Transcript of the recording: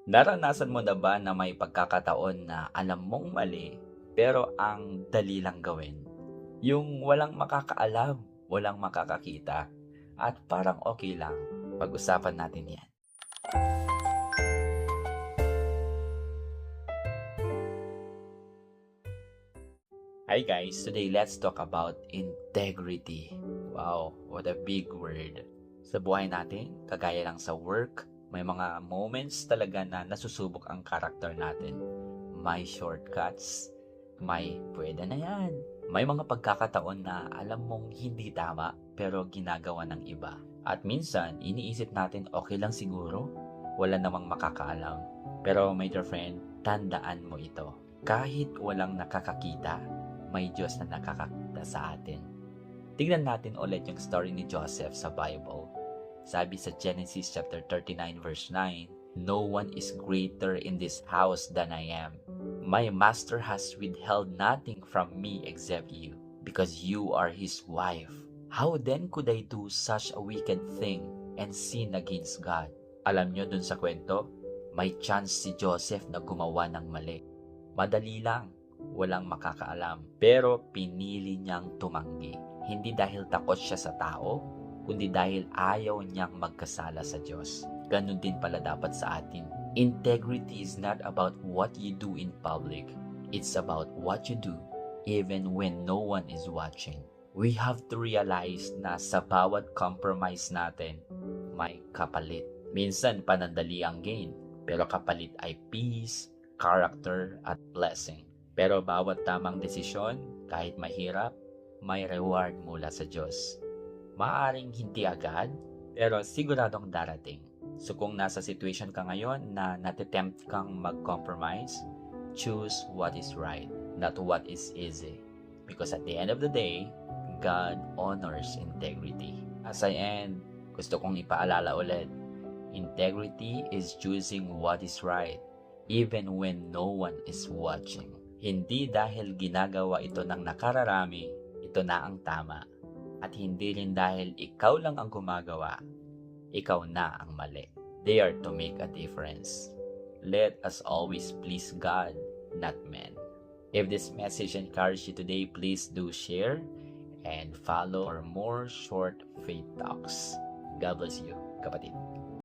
Naranasan mo na ba na may pagkakataon na alam mong mali, pero ang dali lang gawin? Yung walang makakaalam, walang makakakita, at parang okay lang. Pag-usapan natin yan. Hi guys, today let's talk about integrity. Wow, what a big word. Sa buhay natin, kagaya lang sa work, may mga moments talaga na nasusubok ang karakter natin. May shortcuts, may pwede na yan. May mga pagkakataon na alam mong hindi tama pero ginagawa ng iba. At minsan, iniisip natin okay lang siguro, wala namang makakaalam. Pero my dear friend, tandaan mo ito. Kahit walang nakakakita, may Diyos na nakakakita sa atin. Tingnan natin ulit yung story ni Joseph sa Bible. Sabi sa Genesis chapter 39 verse 9, "No one is greater in this house than I am. My master has withheld nothing from me except you, because you are his wife. How then could I do such a wicked thing and sin against God?" Alam nyo dun sa kwento, may chance si Joseph na gumawa ng mali. Madali lang, walang makakaalam. Pero pinili niyang tumanggi. Hindi dahil takot siya sa tao, kundi dahil ayaw niyang magkasala sa Diyos. Ganun din pala dapat sa atin. Integrity is not about what you do in public. It's about what you do even when no one is watching. We have to realize na sa bawat compromise natin, may kapalit. Minsan panandali ang gain, pero kapalit ay peace, character, at blessing. Pero bawat tamang desisyon, kahit mahirap, may reward mula sa Diyos. Maaring hindi agad, pero siguradong darating. So kung nasa situation ka ngayon na natitempt kang mag-compromise, choose what is right, not what is easy. Because at the end of the day, God honors integrity. As I end, gusto kong ipaalala ulit, integrity is choosing what is right, even when no one is watching. Hindi dahil ginagawa ito ng nakararami, ito na ang tama. At hindi rin dahil ikaw lang ang gumagawa, ikaw na ang mali. They are to make a difference. Let us always please God, not men. If this message encouraged you today, please do share and follow for more short faith talks. God bless you, kapatid.